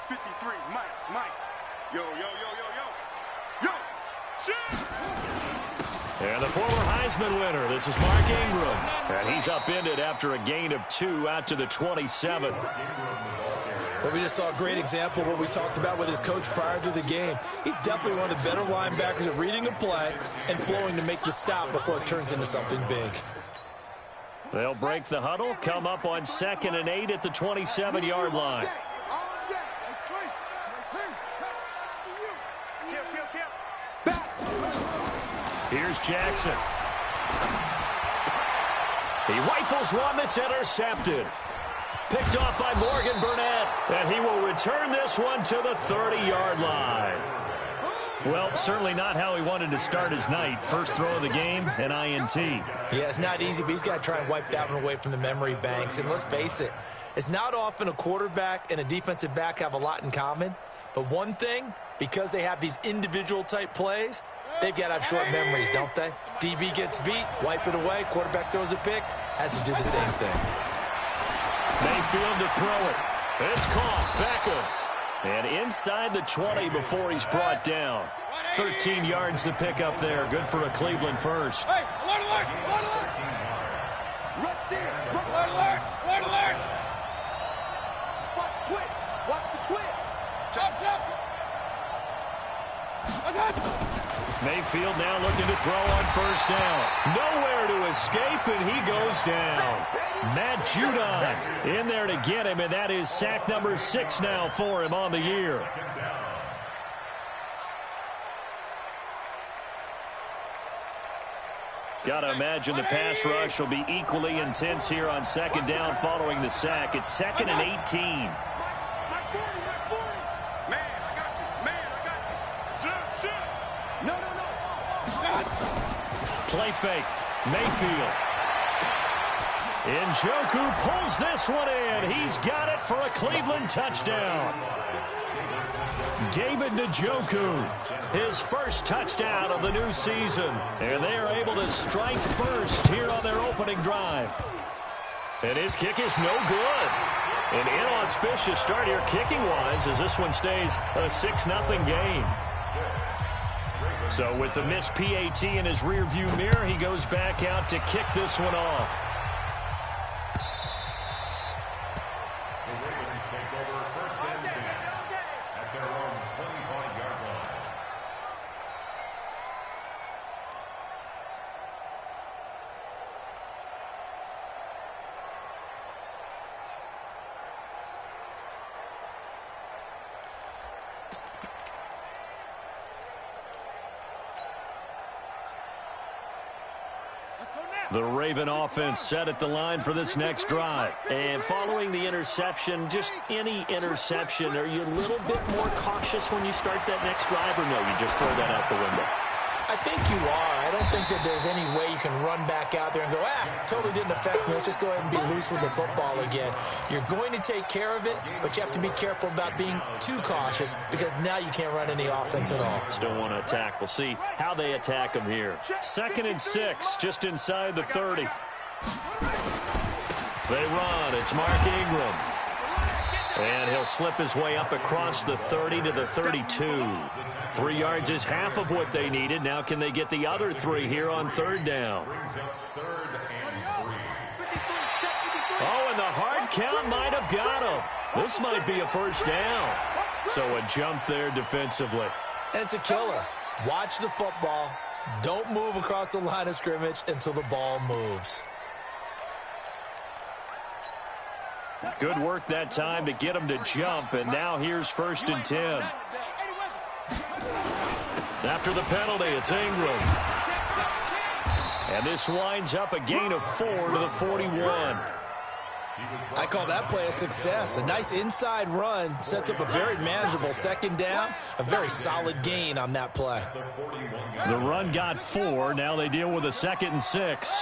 53, Mike. Yo. And the former Heisman winner, this is Mark Ingram. And he's upended after a gain of 2 out to the 27. Well, we just saw a great example of what we talked about with his coach prior to the game. He's definitely one of the better linebackers at reading a play and flowing to make the stop before it turns into something big. They'll break the huddle, come up on 2nd and 8 at the 27-yard line. Here's Jackson. He rifles one that's intercepted. Picked off by Morgan Burnett. And he will return this one to the 30-yard line. Well, certainly not how he wanted to start his night. First throw of the game, an INT. Yeah, it's not easy, but he's got to try and wipe that one away from the memory banks. And let's face it, it's not often a quarterback and a defensive back have a lot in common. But one thing, because they have these individual-type plays, they've got to have short memories, don't they? DB gets beat, wipe it away, quarterback throws a pick, has to do the same thing. Mayfield to throw it. It's caught. Beckham. And inside the 20 before he's brought down. 13 yards to pick up there. Good for a Cleveland first. Hey, alert! Right there. Alert! Watch the twist. Jump. Mayfield now looking to throw on first down. Nowhere to escape, and he goes down. Matt Judon in there to get him, and that is sack number 6 now for him on the year. Got to imagine the pass rush will be equally intense here on 2nd down following the sack. It's 2nd and 18. Play fake. Mayfield. Njoku pulls this one in. He's got it for a Cleveland touchdown. David Njoku, his first touchdown of the new season. And they are able to strike first here on their opening drive. And his kick is no good. An inauspicious start here kicking-wise as this one stays a 6-0 game. So with the missed PAT in his rearview mirror, he goes back out to kick this one off. The Ravens take over 1st and 10 at their own 25-yard line. The Raven offense set at the line for this next drive. And following the interception, just any interception, are you a little bit more cautious when you start that next drive, or no, you just throw that out the window? I think you are. I don't think that there's any way you can run back out there and go, totally didn't affect me. Let's just go ahead and be loose with the football again. You're going to take care of it, but you have to be careful about being too cautious because now you can't run any offense at all. Still want to attack. We'll see how they attack him here. 2nd and 6, just inside the 30. They run. It's Mark Ingram. And he'll slip his way up across the 30 to the 32. 3 yards is half of what they needed. Now can they get the other 3 here on 3rd down? Oh, and the hard count might have got him. This might be a first down. So a jump there defensively. And it's a killer. Watch the football. Don't move across the line of scrimmage until the ball moves. Good work that time to get him to jump, and now here's 1st and 10. After the penalty, it's Ingram. And this winds up a gain of 4 to the 41. I call that play a success. A nice inside run sets up a very manageable 2nd down. A very solid gain on that play. The run got 4. Now they deal with a 2nd and 6.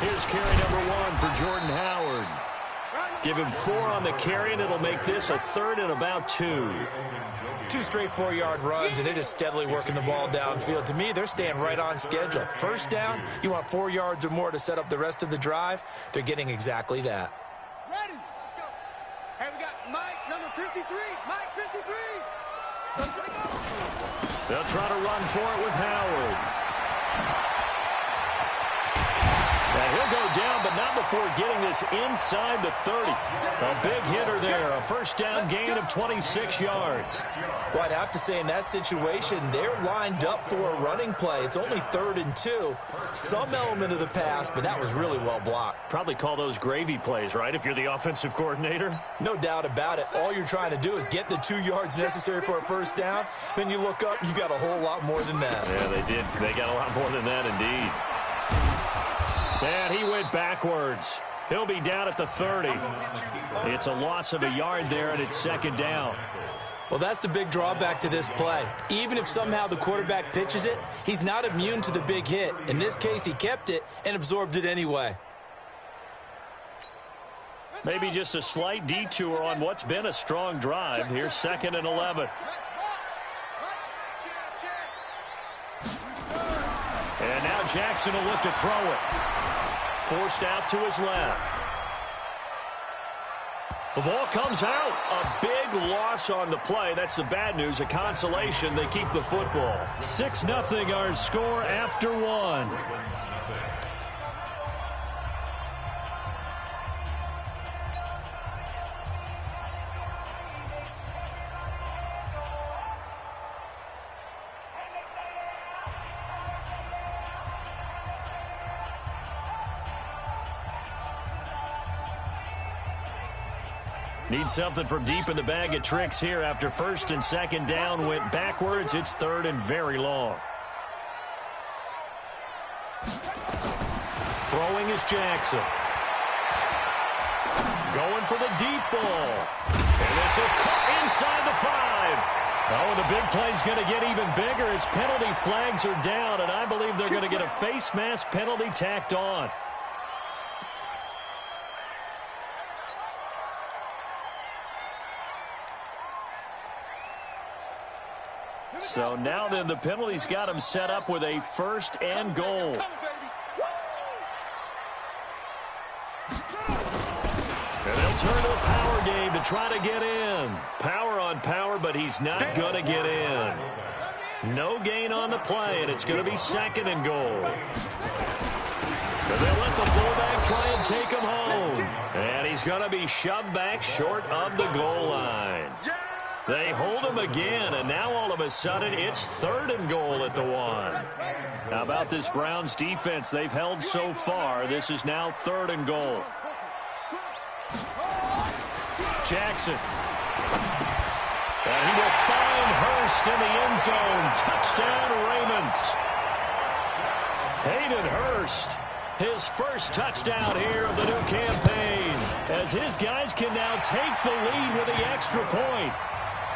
Here's carry number 1 for Jordan Howard. Give him 4 on the carry, and it'll make this a 3rd and about 2. 2 straight 4-yard runs, and it is steadily working the ball downfield. To me, they're staying right on schedule. First down, you want 4 yards or more to set up the rest of the drive. They're getting exactly that. Ready? Let's go. Hey, we got Mike, number 53. Mike, 53. Let's go. They'll try to run for it with Howard. Now he'll go down, but not before getting this inside the 30. A big hitter there, a first down gain of 26 yards. Well, I'd have to say in that situation, they're lined up for a running play. It's only 3rd and 2. Some element of the pass, but that was really well blocked. Probably call those gravy plays, right, if you're the offensive coordinator? No doubt about it. All you're trying to do is get the 2 yards necessary for a first down. Then you look up, you got a whole lot more than that. Yeah, they did. They got a lot more than that, indeed. And he went backwards. He'll be down at the 30. It's a loss of a yard there, and it's 2nd down. Well, that's the big drawback to this play. Even if somehow the quarterback pitches it, he's not immune to the big hit. In this case, he kept it and absorbed it anyway. Maybe just a slight detour on what's been a strong drive. Here's 2nd and 11. And now Jackson will look to throw it. Forced out to his left. The ball comes out. A big loss on the play. That's the bad news. A consolation. They keep the football. 6-0 our score after 1. Need something from deep in the bag of tricks here after 1st and 2nd down went backwards. It's 3rd and very long. Throwing is Jackson. Going for the deep ball. And this is caught inside the 5. Oh, the big play's going to get even bigger as penalty flags are down, and I believe they're going to get a face mask penalty tacked on. So now then the penalty's got him set up with a 1st and goal. And they'll turn to a power game to try to get in. Power on power, but he's not going to get in. No gain on the play, and it's going to be 2nd and goal. And they'll let the fullback try and take him home. And he's going to be shoved back short of the goal line. They hold him again, and now all of a sudden it's 3rd and goal at the 1. How about this Browns defense they've held so far? This is now 3rd and goal. Jackson. And he will find Hurst in the end zone. Touchdown, Ravens. Hayden Hurst, his first touchdown here of the new campaign, as his guys can now take the lead with the extra point.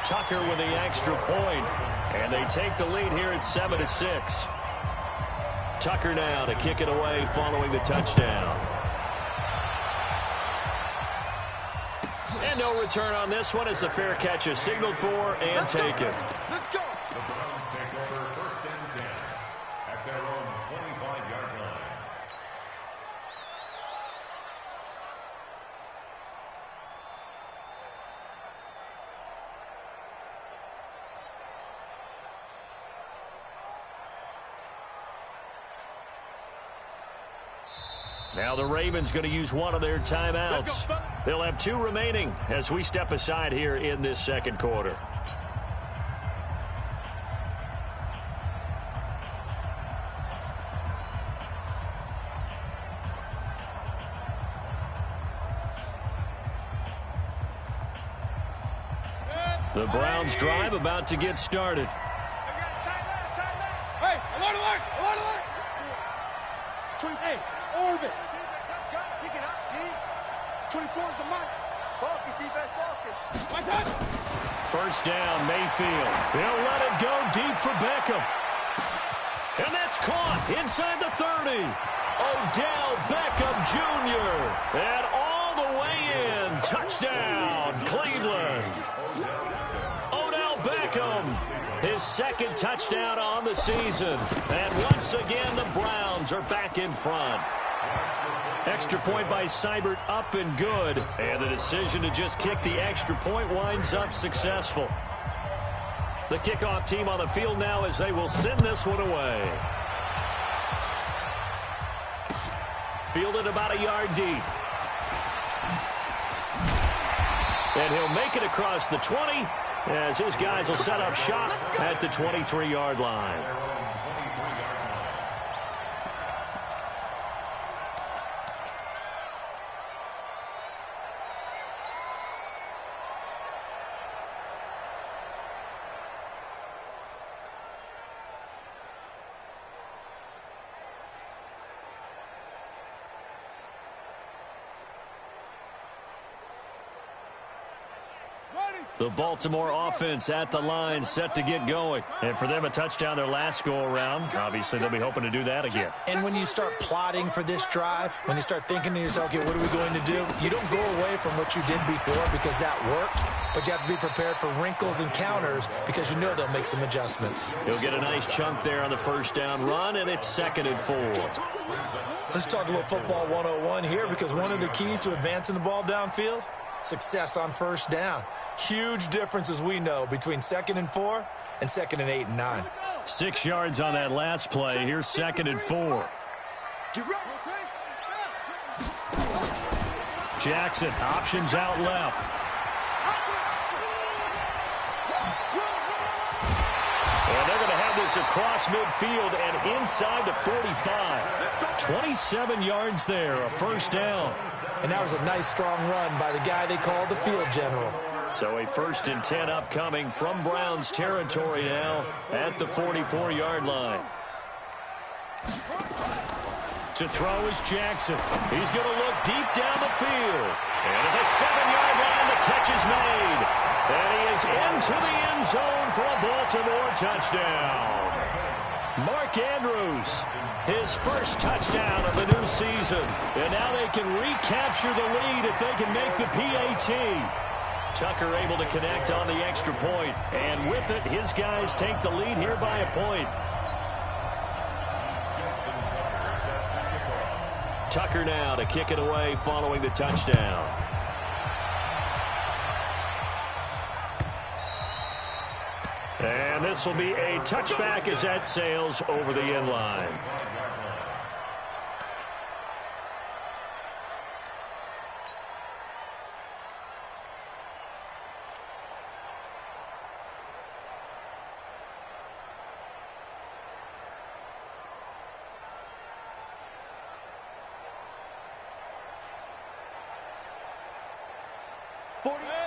Tucker with the extra point, and they take the lead here at 7-6. Tucker now to kick it away following the touchdown. And no return on this one as the fair catch is signaled for and taken. Let's go. The Browns take over 1st and 10 at their own 25-yard line. Now the Ravens going to use one of their timeouts. They'll have 2 remaining as we step aside here in this 2nd quarter. The Browns drive about to get started. Hey, alert, alert, alert, alert. Hey, orbit. Let's go. Pick it up, G. 24 is the mic. Focus, defense, focus. My touch. First down, Mayfield. He'll let it go deep for Beckham. And that's caught inside the 30. Odell Beckham Jr. And all all the way in. Touchdown, Cleveland. Odell Beckham, his second touchdown on the season. And once again, the Browns are back in front. Extra point by Seibert, up and good. And the decision to just kick the extra point winds up successful. The kickoff team on the field now as they will send this one away. Fielded about a yard deep. And he'll make it across the 20 as his guys will set up shop at the 23-yard line. The Baltimore offense at the line, set to get going. And for them, a touchdown their last go-around. Obviously, they'll be hoping to do that again. And when you start plotting for this drive, when you start thinking to yourself, okay, what are we going to do? You don't go away from what you did before because that worked, but you have to be prepared for wrinkles and counters because you know they'll make some adjustments. He'll get a nice chunk there on the first down run, and it's 2nd and 4. Let's talk a little football 101 here because one of the keys to advancing the ball downfield, success on first down. Huge difference, as we know, between 2nd and 4 and 2nd and 8 and 9. 6 yards on that last play. Here's 2nd and 4. Jackson, options out left. And they're going to have this across midfield and inside the 45. 27 yards there, a first down. And that was a nice, strong run by the guy they call the field general. So a 1st and 10 upcoming from Browns territory now at the 44-yard line. To throw is Jackson. He's going to look deep down the field. And at the 7-yard line, the catch is made. And he is into the end zone for a Baltimore touchdown. Mark Andrews, his first touchdown of the new season. And now they can recapture the lead if they can make the PAT. Tucker able to connect on the extra point. And with it, his guys take the lead here by a point. Tucker now to kick it away following the touchdown. And this will be a touchback as that sails over the end line.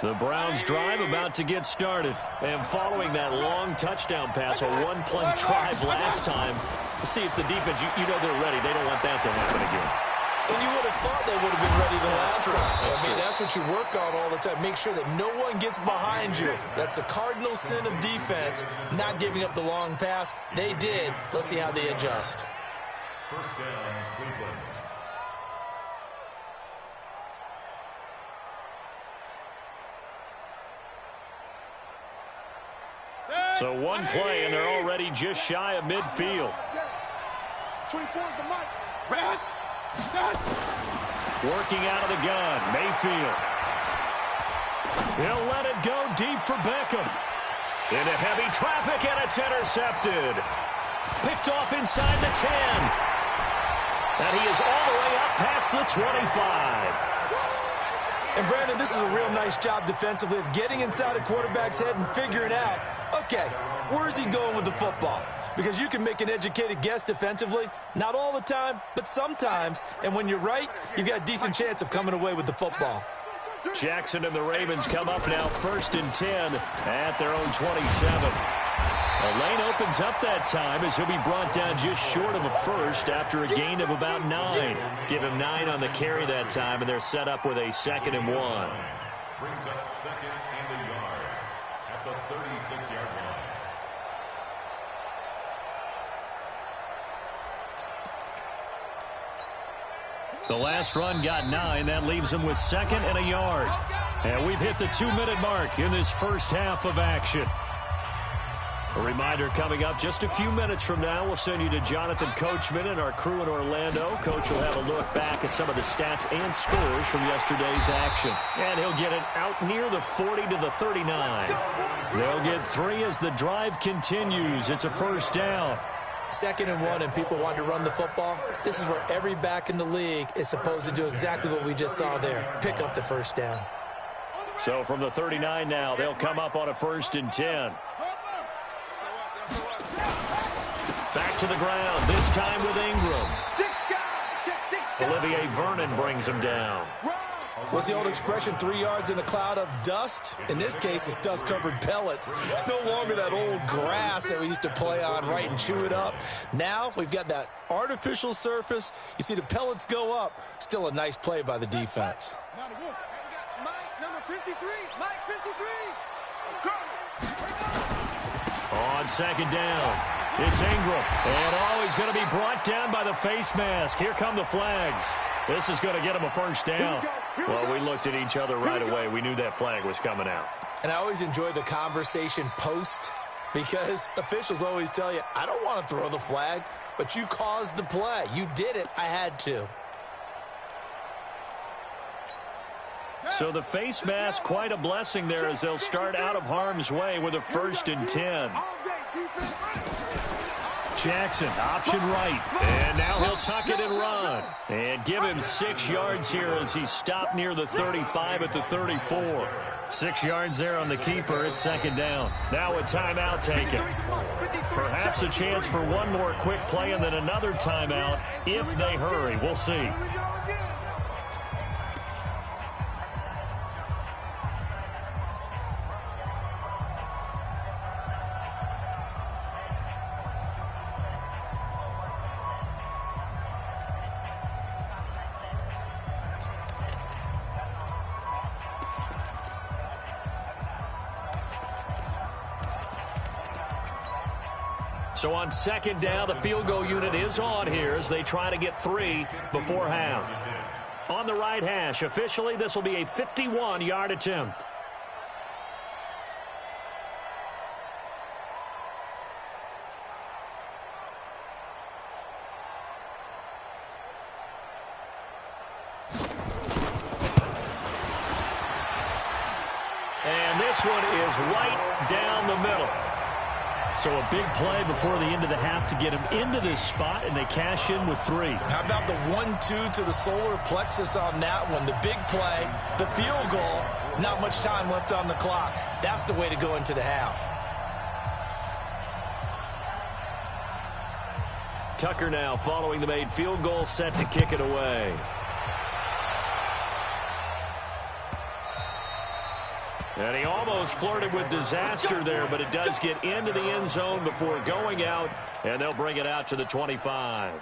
The Browns drive about to get started. And following that long touchdown pass, a one-play drive last time, let's see if the defense, you know they're ready. They don't want that to happen again. And you would have thought they would have been ready the last time. That's what you work on all the time. Make sure that no one gets behind you. That's the cardinal sin of defense, not giving up the long pass. They did. Let's see how they adjust. First down, Cleveland. So one play, and they're already just shy of midfield. 24 is the mic. Working out of the gun, Mayfield. He'll let it go deep for Beckham. Into heavy traffic, and it's intercepted. Picked off inside the 10. And he is all the way up past the 25. And, Brandon, this is a real nice job defensively of getting inside a quarterback's head and figuring out, okay, where's he going with the football? Because you can make an educated guess defensively, not all the time, but sometimes. And when you're right, you've got a decent chance of coming away with the football. Jackson and the Ravens come up now 1st and 10 at their own 27. The lane opens up that time as he'll be brought down just short of a first after a gain of about 9. Give him 9 on the carry that time, and they're set up with a 2nd and 1. Brings up 2nd and a yard at the 36-yard line. The last run got 9. That leaves him with 2nd and a yard. And we've hit the 2-minute mark in this first half of action. A reminder coming up just a few minutes from now. We'll send you to Jonathan Coachman and our crew in Orlando. Coach will have a look back at some of the stats and scores from yesterday's action. And he'll get it out near the 40 to the 39. They'll get 3 as the drive continues. It's a first down. 2nd and 1, and people want to run the football. This is where every back in the league is supposed to do exactly what we just saw there. Pick up the first down. So from the 39 now, they'll come up on a 1st and 10. Back to the ground, this time with Ingram. Olivier Vernon brings him down. What's the old expression, 3 yards in a cloud of dust? In this case, it's dust-covered pellets. It's no longer that old grass that we used to play on, right, and chew it up. Now we've got that artificial surface. You see the pellets go up. Still a nice play by the defense. Mike, number 53. Mike, 53. On 2nd down, it's Ingram. And he's going to be brought down by the face mask. Here come the flags. This is going to get him a first down. Well, we looked at each other right away. We knew that flag was coming out. And I always enjoy the conversation post because officials always tell you, I don't want to throw the flag, but you caused the play. You did it. I had to. So the face mask, quite a blessing there as they'll start out of harm's way with a 1st and 10. Jackson, option right. And now he'll tuck it and run. And give him 6 yards here as he stopped near the 35 at the 34. 6 yards there on the keeper at 2nd down. Now a timeout taken. Perhaps a chance for one more quick play and then another timeout if they hurry. We'll see. So on 2nd down, the field goal unit is on here as they try to get 3 before half. On the right hash, officially, this will be a 51-yard attempt. And this one is right down the middle. So a big play before the end of the half to get him into this spot, and they cash in with 3. How about the 1-2 to the solar plexus on that one? The big play, the field goal, not much time left on the clock. That's the way to go into the half. Tucker now following the made field goal, set to kick it away. And he almost flirted with disaster there, but it does get into the end zone before going out, and they'll bring it out to the 25.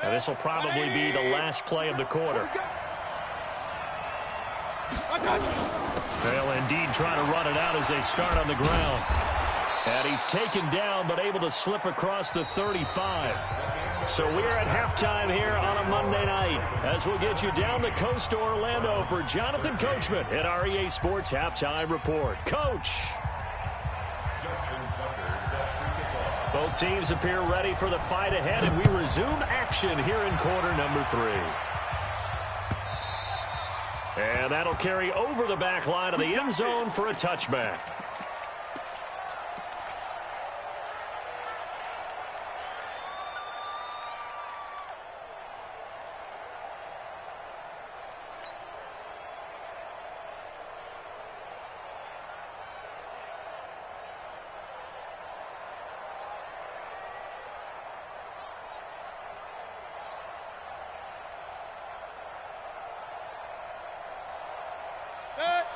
And this will probably be the last play of the quarter. They'll indeed try to run it out as they start on the ground. And he's taken down but able to slip across the 35. So we're at halftime here on a Monday night as we'll get you down the coast to Orlando for Jonathan Coachman at our EA Sports Halftime Report. Coach. Both teams appear ready for the fight ahead, and we resume action here in quarter number 3. And that'll carry over the back line of the end zone for a touchback.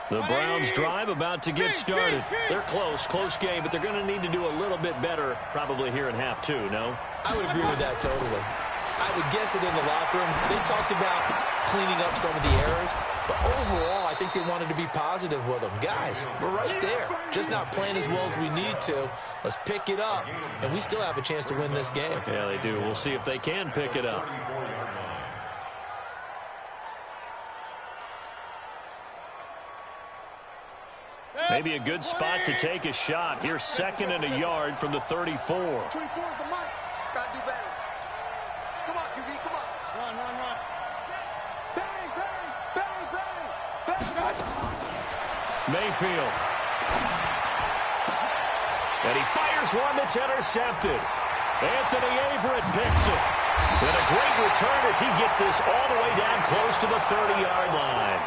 The Browns drive about to get started. They're close game, but they're going to need to do a little bit better probably here in half 2, no? I would agree with that totally. I would guess it in the locker room. They talked about cleaning up some of the errors, but overall, I think they wanted to be positive with them. Guys, we're right there, just not playing as well as we need to. Let's pick it up, and we still have a chance to win this game. Yeah, they do. We'll see if they can pick it up. Maybe a good spot to take a shot. Here's 2nd and a yard from the 34. 24 is the mic. Gotta do better. Come on, QB, come on. Run. Bang, bang, bang, bang, bang. Mayfield. And he fires one that's intercepted. Anthony Averett picks it. And a great return as he gets this all the way down close to the 30-yard line.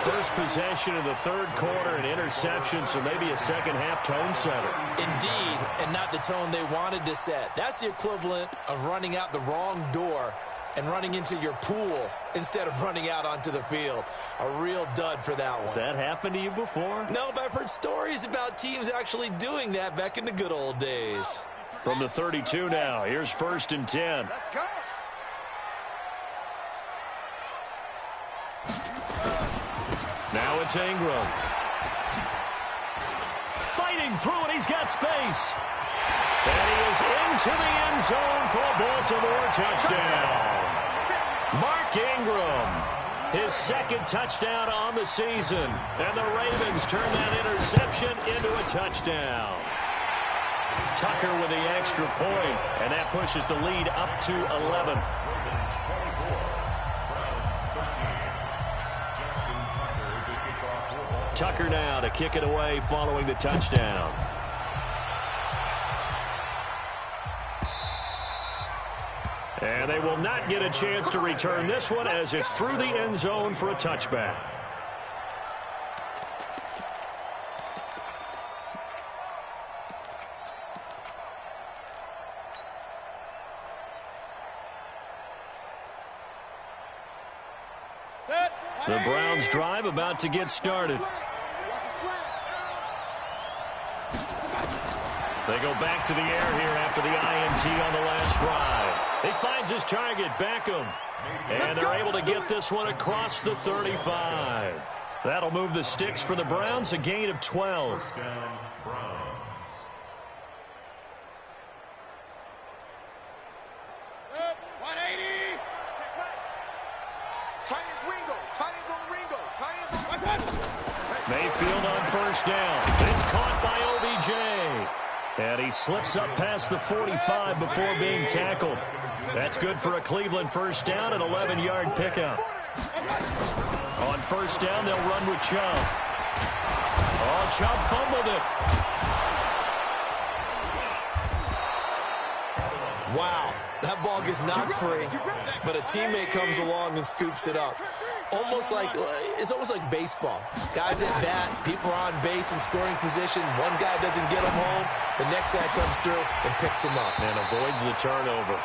First possession of the 3rd quarter, an interception, so maybe a second-half tone setter. Indeed, and not the tone they wanted to set. That's the equivalent of running out the wrong door and running into your pool instead of running out onto the field. A real dud for that one. Has that happened to you before? No, but I've heard stories about teams actually doing that back in the good old days. From the 32 now, here's 1st and 10. Let's go. Now it's Ingram. Fighting through it, he's got space. And he is into the end zone for a Baltimore touchdown. Mark Ingram, his 2nd touchdown on the season. And the Ravens turn that interception into a touchdown. Tucker with the extra point, and that pushes the lead up to 11. Tucker now to kick it away following the touchdown. And they will not get a chance to return this one as it's through the end zone for a touchback. The Browns drive about to get started. They go back to the air here after the INT on the last drive. He finds his target, Beckham. And they're able to get this one across the 35. That'll move the sticks for the Browns, a gain of 12. First down, Browns. Mayfield on 1st down. It's caught by OBJ. And he slips up past the 45 before being tackled. That's good for a Cleveland 1st down, an 11-yard pickup. On 1st down, they'll run with Chubb. Oh, Chubb fumbled it. Wow, that ball gets knocked free, but a teammate comes along and scoops it up. It's almost like baseball. Guys at bat, people are on base in scoring position. One guy doesn't get him home. The next guy comes through and picks him up. And avoids the turnover.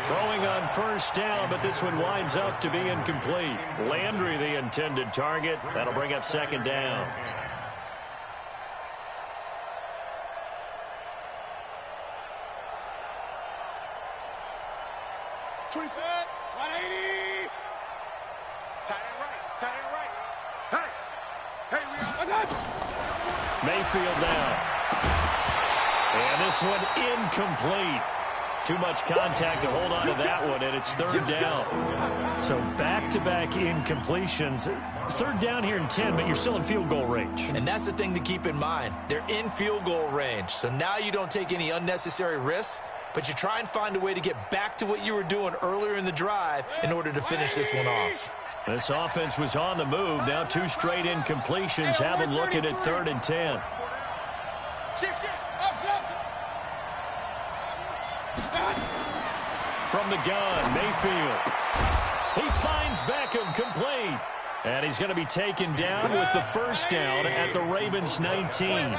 Throwing on 1st down, but this one winds up to be incomplete. Landry, the intended target. That'll bring up 2nd down. Mayfield now. And this one incomplete. Too much contact to hold on to that one, and it's 3rd down. So back-to-back incompletions. 3rd down here in 10, but you're still in field goal range. And that's the thing to keep in mind. They're in field goal range. So now you don't take any unnecessary risks, but you try and find a way to get back to what you were doing earlier in the drive in order to finish this one off. This offense was on the move. Now 2 straight incompletions have them looking at 3rd and 10. From the gun, Mayfield. He finds Beckham complete. And he's going to be taken down with the 1st down at the Ravens 19.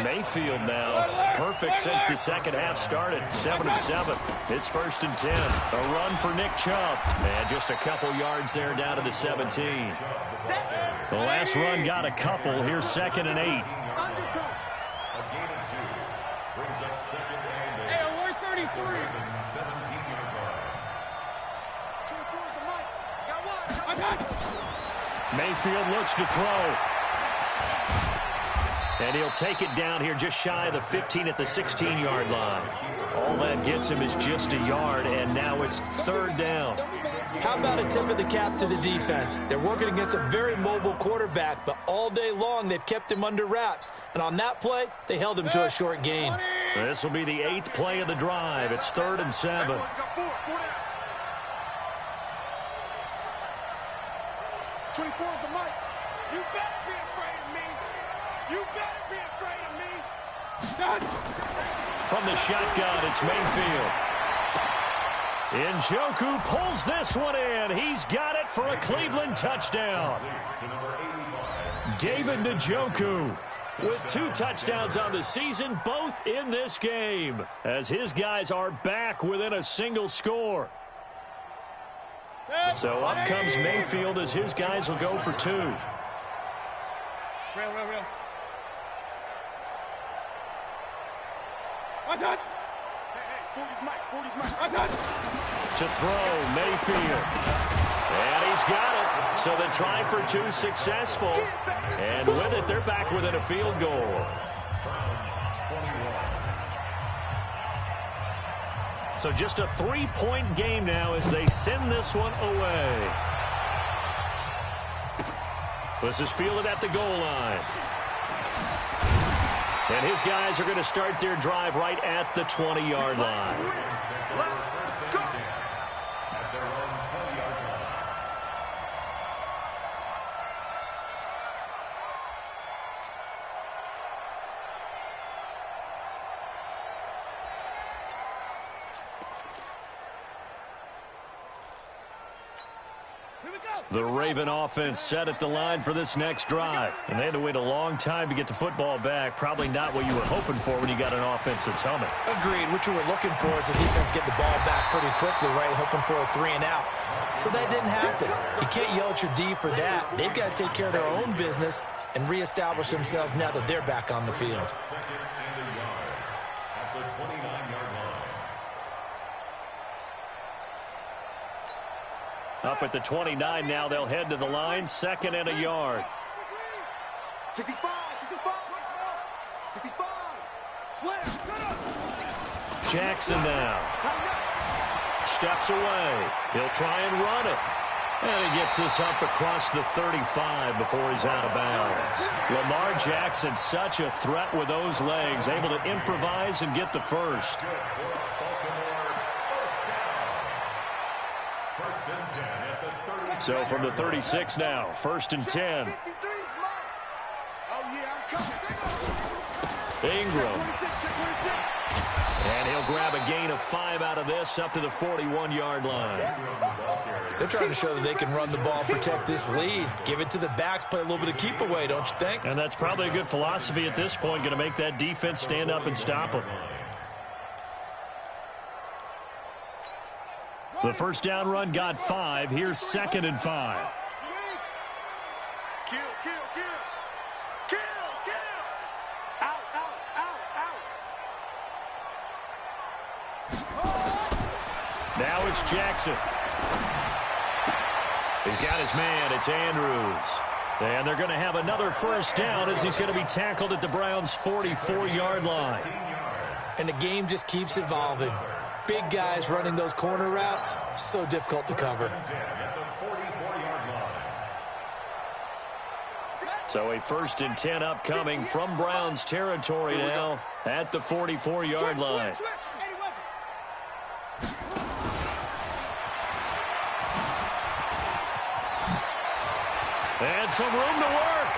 Mayfield now perfect since the second half started. 7 of 7. It's 1st and 10. A run for Nick Chubb. And just a couple yards there down to the 17. The last run got a couple. Here's 2nd and 8. A gain of 2. Brings up 2nd and 8. Hey, alert 33. the Ravens 17-yard line. 24 is the mic. Got one. Mayfield looks to throw. And he'll take it down here just shy of the 15 at the 16-yard line. All that gets him is just a yard, and now it's third down. How about a tip of the cap to the defense? They're working against a very mobile quarterback, but all day long they've kept him under wraps. And on that play, they held him to a short gain. This will be the 8th play of the drive. It's 3rd and 7. 24 is the mic. You better be afraid of me. You better be afraid of me. From the shotgun, it's Mayfield. Njoku pulls this one in. He's got it for a Cleveland touchdown. David Njoku with 2 touchdowns on the season, both in this game, as his guys are back within a single score. So up comes Mayfield as his guys will go for 2. Real. What's that? Hey, 40's Mike. To throw, Mayfield. And he's got it. So the try for 2 successful. And with it, they're back within a field goal. So just a 3-point game now as they send this one away. This is fielded at the goal line. And his guys are going to start their drive right at the 20-yard line. The Raven offense set at the line for this next drive. And they had to wait a long time to get the football back. Probably not what you were hoping for when you got an offense that's humming. Agreed. What you were looking for is the defense get the ball back pretty quickly, right? Hoping for a 3 and out. So that didn't happen. You can't yell at your D for that. They've got to take care of their own business and reestablish themselves now that they're back on the field. Up at the 29 now, they'll head to the line, 2nd and a yard. 65. Slam. Jackson now. Steps away. He'll try and run it. And he gets this up across the 35 before he's out of bounds. Lamar Jackson, such a threat with those legs, able to improvise and get the first. So from the 36 now, 1st and 10. Ingram. And he'll grab a gain of 5 out of this up to the 41-yard line. They're trying to show that they can run the ball, protect this lead. Give it to the backs, play a little bit of keep away, don't you think? And that's probably a good philosophy at this point, going to make that defense stand up and stop them. The first down run got 5. Here's 2nd and 5. Kill. Out. Now it's Jackson. He's got his man. It's Andrews. And they're going to have another first down as he's going to be tackled at the Browns' 44-yard line. And the game just keeps evolving. Big guys running those corner routes, so difficult to cover. So a 1st and 10 upcoming from Browns territory now at the 44-yard line. And some room to work.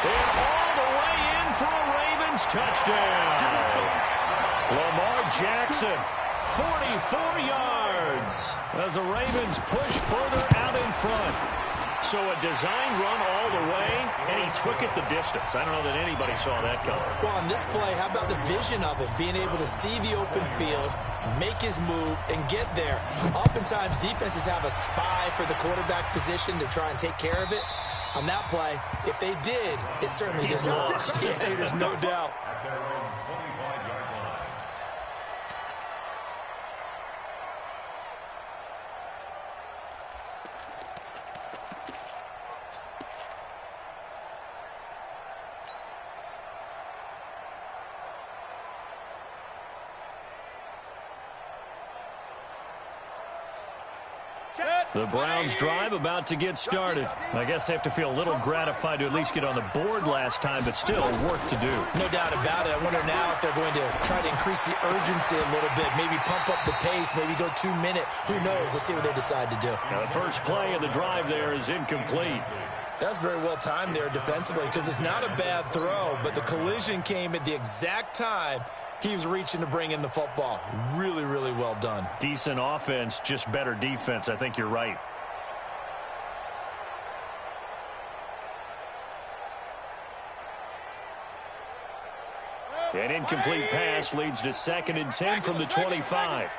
And all the way in for a Ravens touchdown. Lamar Jackson, 44 yards as the Ravens push further out in front. So a design run all the way, and he took it the distance. I don't know that anybody saw that coming. Well, on this play, how about the vision of it? Being able to see the open field, make his move, and get there. Oftentimes, defenses have a spy for the quarterback position to try and take care of it. On that play, if they did, it certainly didn't look. Yeah, there's no doubt. The Browns drive about to get started. I guess they have to feel a little gratified to at least get on the board last time, but still work to do. No doubt about it. I wonder now if they're going to try to increase the urgency a little bit, maybe pump up the pace, maybe go 2 minutes. Who knows? Let's see what they decide to do. Now, the first play of the drive there is incomplete. That's very well timed there defensively because it's not a bad throw, but the collision came at the exact time he was reaching to bring in the football. Really, really well done. Decent offense, just better defense. I think you're right. An incomplete pass leads to 2nd and 10 from the 25.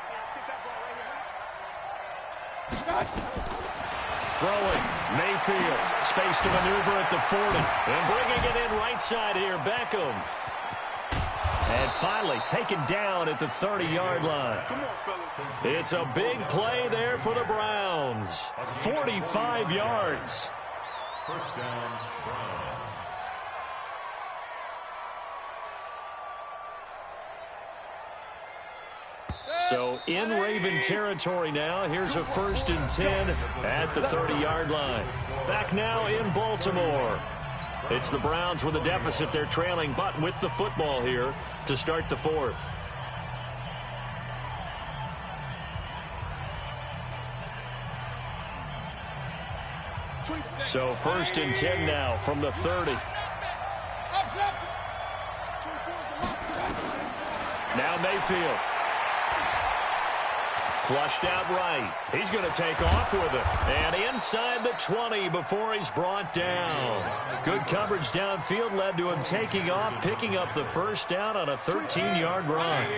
Throwing, Mayfield, space to maneuver at the 40. And bringing it in right side here, Beckham. And finally taken down at the 30-yard line. It's a big play there for the Browns. 45 yards. First down, Browns. So in Raven territory now. Here's a 1st and 10 at the 30-yard line. Back now in Baltimore. It's the Browns with a deficit. They're trailing, but with the football here to start the 4th. So 1st and 10 now from the 30. Now Mayfield. Flushed out right. He's going to take off with it. And inside the 20 before he's brought down. Good coverage downfield led to him taking off, picking up the first down on a 13-yard run.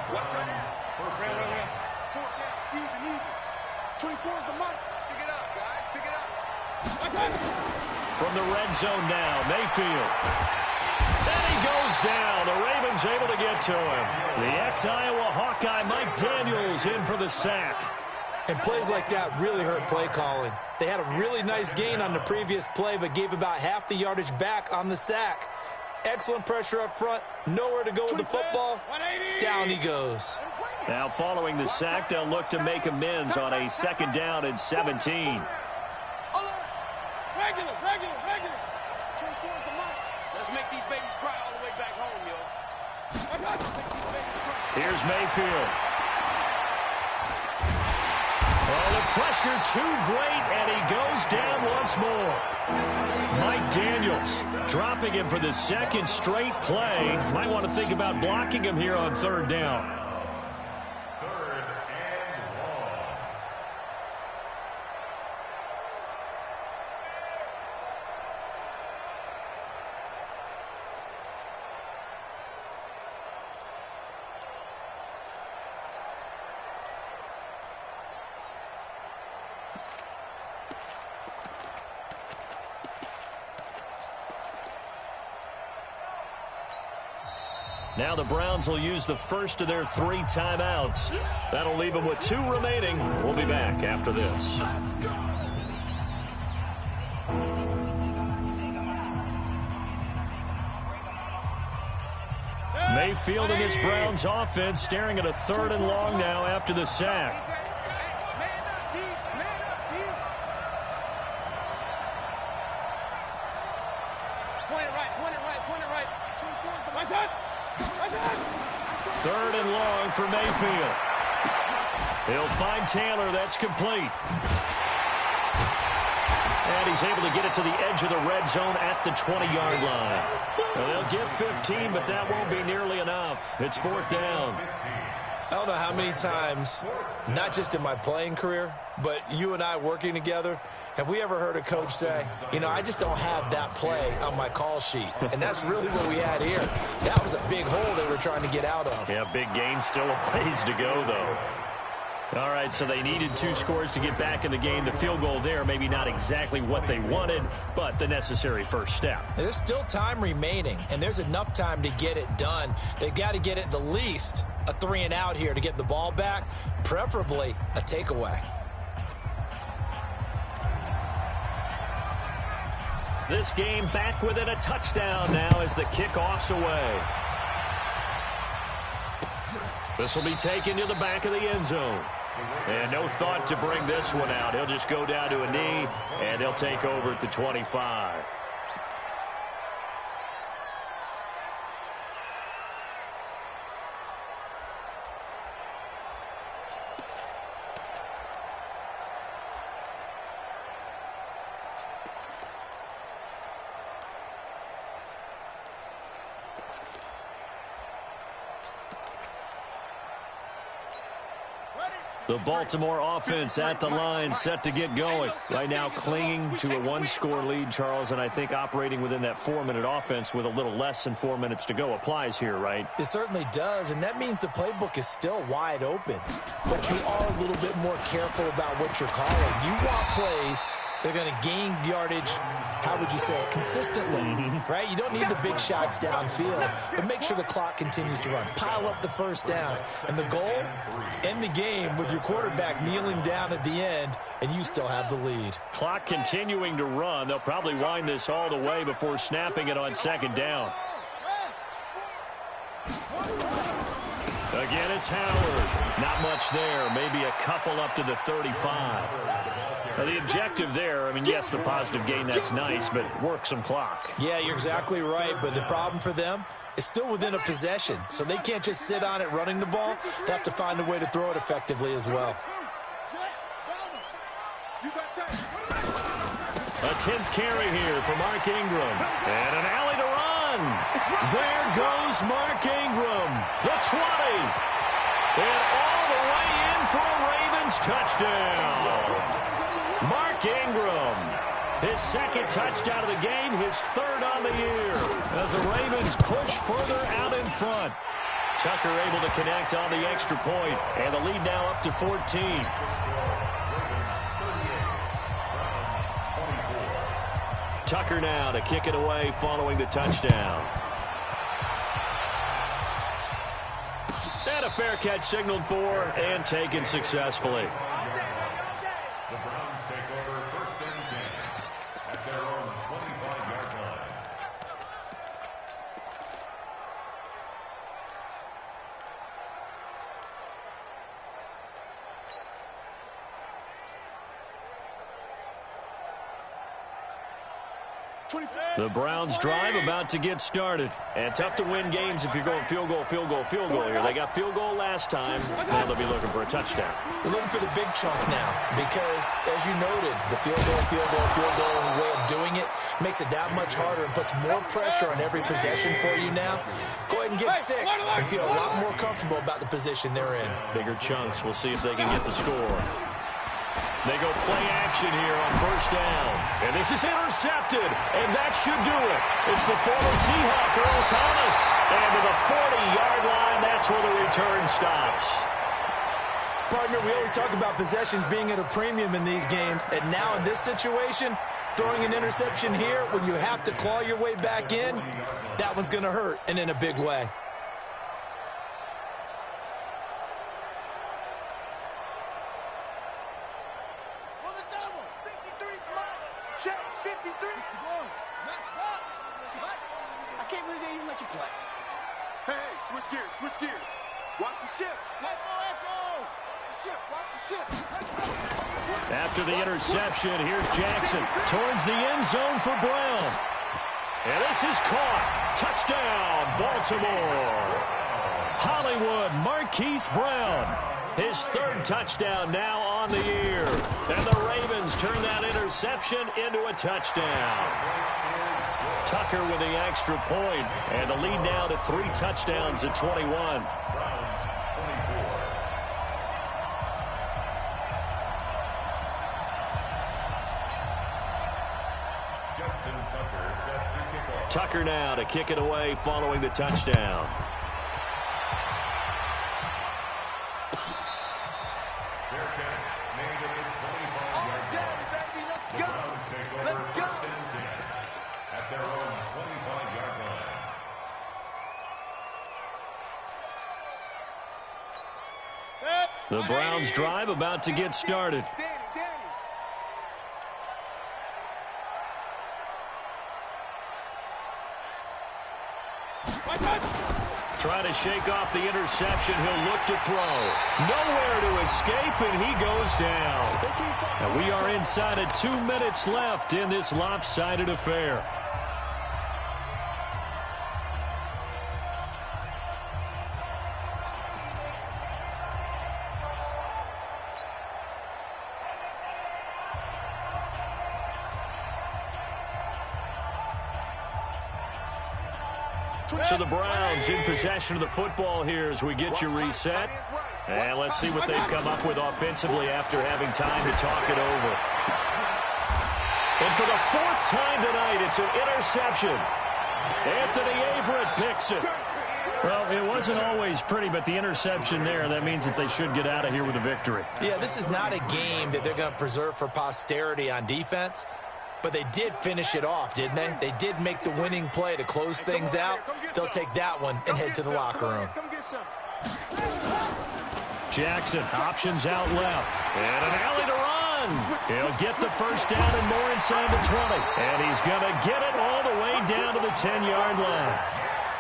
What time is it? First down. Even. 24 is the mic. Pick it up, guys. Pick it up. From the red zone now, Mayfield. And he goes down. The Ravens able to get to him. The ex-Iowa Hawkeye Mike Daniels in for the sack. And plays like that really hurt play calling. They had a really nice gain on the previous play, but gave about half the yardage back on the sack. Excellent pressure up front. Nowhere to go with the football. Down he goes. Now following the sack, they'll look to make amends on a 2nd down and 17. Regular. 24 is the mic. Let's make these babies cry all the way back home, yo. Here's Mayfield. Oh, the pressure too great, and he goes down once more. Mike Daniels dropping him for the 2nd straight play. Might want to think about blocking him here on 3rd down. Now the Browns will use the first of their 3 timeouts. That'll leave them with 2 remaining. We'll be back after this. Mayfield and this Browns offense staring at a 3rd and long now after the sack. Third and long for Mayfield. He'll find Taylor. That's complete. And he's able to get it to the edge of the red zone at the 20-yard line. Well, they'll get 15, but that won't be nearly enough. It's 4th down. I don't know how many times, not just in my playing career, but you and I working together, have we ever heard a coach say, you know, I just don't have that play on my call sheet. And that's really what we had here. That was a big hole they were trying to get out of. Yeah, big gain, still a ways to go, though. All right, so they needed 2 scores to get back in the game. The field goal there, maybe not exactly what they wanted, but the necessary first step. There's still time remaining, and there's enough time to get it done. They've got to get it the least a 3 and out here to get the ball back, preferably a takeaway. This game back within a touchdown now as the kickoff's away. This will be taken to the back of the end zone. And no thought to bring this one out. He'll just go down to a knee, and they'll take over at the 25. The Baltimore offense at the line, set to get going. Right now clinging to a one-score lead, Charles, and I think operating within that 4-minute offense with a little less than 4 minutes to go applies here, right? It certainly does, and that means the playbook is still wide open. But you are a little bit more careful about what you're calling. You want plays that are going to gain yardage, how would you say it, consistently, right? You don't need the big shots downfield, but make sure the clock continues to run. Pile up the first downs. And the goal, end the game with your quarterback kneeling down at the end, and you still have the lead. Clock continuing to run. They'll probably wind this all the way before snapping it on second down. Again, it's Howard. Not much there. Maybe a couple up to the 35. Now, the objective there, I mean, yes, the positive gain, that's nice, but work some clock. Yeah, you're exactly right, but the problem for them is still within a possession, so they can't just sit on it running the ball. They have to find a way to throw it effectively as well. A 10th carry here for Mark Ingram. And an alley to run. There goes Mark Ingram. The 20. And all the way in for a Ravens touchdown. Mark Ingram, his second touchdown of the game, his third on the year, as the Ravens push further out in front. Tucker able to connect on the extra point, and the lead now up to 14. Tucker now to kick it away following the touchdown. And a fair catch signaled for and taken successfully. The Browns take over first and 10 at their own 25-yard line. The Browns drive about to get started. And tough to win games if you're going field goal, field goal, field goal here. They got field goal last time. Now they'll be looking for a touchdown. They're looking for the big chunk now because, as you noted, the field goal, field goal, field goal way of doing it makes it that much harder and puts more pressure on every possession for you now. Go ahead and get 6 and feel a lot more comfortable about the position they're in. Bigger chunks. We'll see if they can get the score. They go play action here on first down. And this is intercepted. And that should do it. It's the former Seahawk, Earl Thomas. And to the 40-yard line, that's where the return stops. Partner, we always talk about possessions being at a premium in these games. And now in this situation, throwing an interception here when you have to claw your way back in, that one's going to hurt, and in a big way. Switch gears. Watch the ship. Let go. Ship. Watch the ship. After the interception, here's Jackson towards the end zone for Brown. And this is caught. Touchdown, Baltimore. Hollywood Marquise Brown. His third touchdown now on the year. And the Ravens turn that interception into a touchdown. Tucker with the extra point, and the lead now to 3 touchdowns at 21. Tucker now to kick it away following the touchdown. The Browns drive about to get started. Trying to shake off the interception. He'll look to throw. Nowhere to escape, and he goes down. And we are inside of 2 minutes left in this lopsided affair. So the Browns in possession of the football here as we get you reset. And let's see what they've come up with offensively after having time to talk it over. And for the 4th time tonight, it's an interception. Anthony Averett picks it. Well, it wasn't always pretty, but the interception there, that means that they should get out of here with a victory. Yeah, this is not a game that they're going to preserve for posterity on defense. But they did finish it off, didn't they? They did make the winning play to close things out. They'll take that one and head to the locker room. Jackson options out left. And an alley to run. He'll get the first down and more inside the 20. And he's going to get it all the way down to the 10-yard line.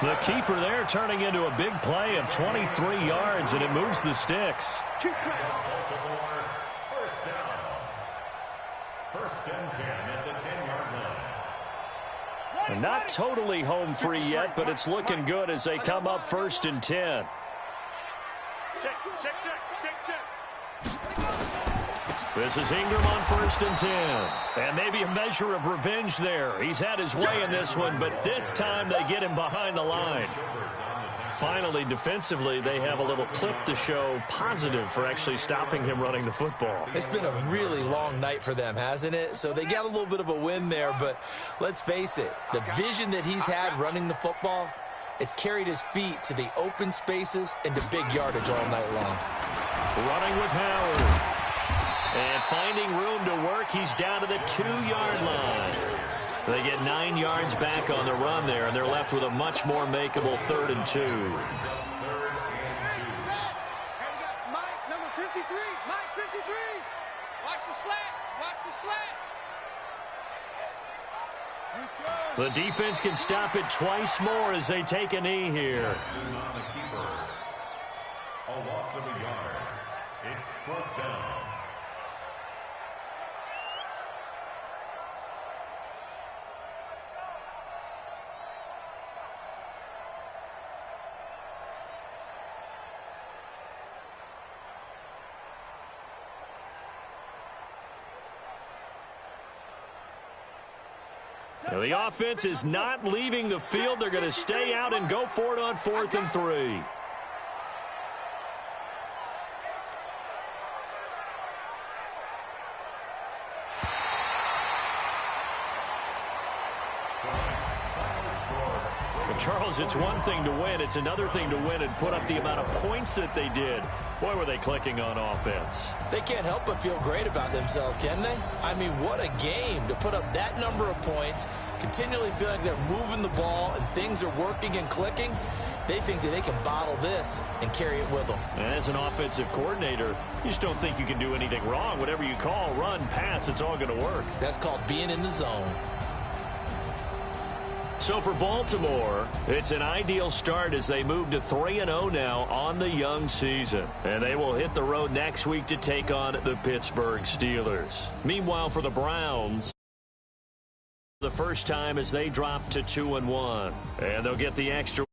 The keeper there turning into a big play of 23 yards, and it moves the sticks. First and 10 at the 10-yard line. And not totally home free yet, but it's looking good as they come up 1st and 10. This is Ingram on 1st and 10. And maybe a measure of revenge there. He's had his way in this one, but this time they get him behind the line. Finally, defensively, they have a little clip to show positive for actually stopping him running the football. It's been a really long night for them, hasn't it? So they got a little bit of a win there, but let's face it, the vision that he's had running the football has carried his feet to the open spaces and to big yardage all night long. Running with Howard. And finding room to work, he's down to the 2-yard line. They get 9 yards back on the run there, and they're left with a much more makeable 3rd and 2. And we got Mike, number 53. Mike, 53. Watch the slats. Watch the slats. The defense can stop it twice more as they take a knee here. A loss of a yard. It's 4th down. Now, the offense is not leaving the field. They're going to stay out and go for it on 4th and 3. Charles, it's one thing to win. It's another thing to win and put up the amount of points that they did. Boy, were they clicking on offense. They can't help but feel great about themselves, can they? I mean, what a game to put up that number of points, continually feeling like they're moving the ball and things are working and clicking. They think that they can bottle this and carry it with them. As an offensive coordinator, you just don't think you can do anything wrong. Whatever you call, run, pass, it's all going to work. That's called being in the zone. So for Baltimore, it's an ideal start as they move to 3-0 now on the young season. And they will hit the road next week to take on the Pittsburgh Steelers. Meanwhile, for the Browns, the first time as they drop to 2-1. And they'll get the extra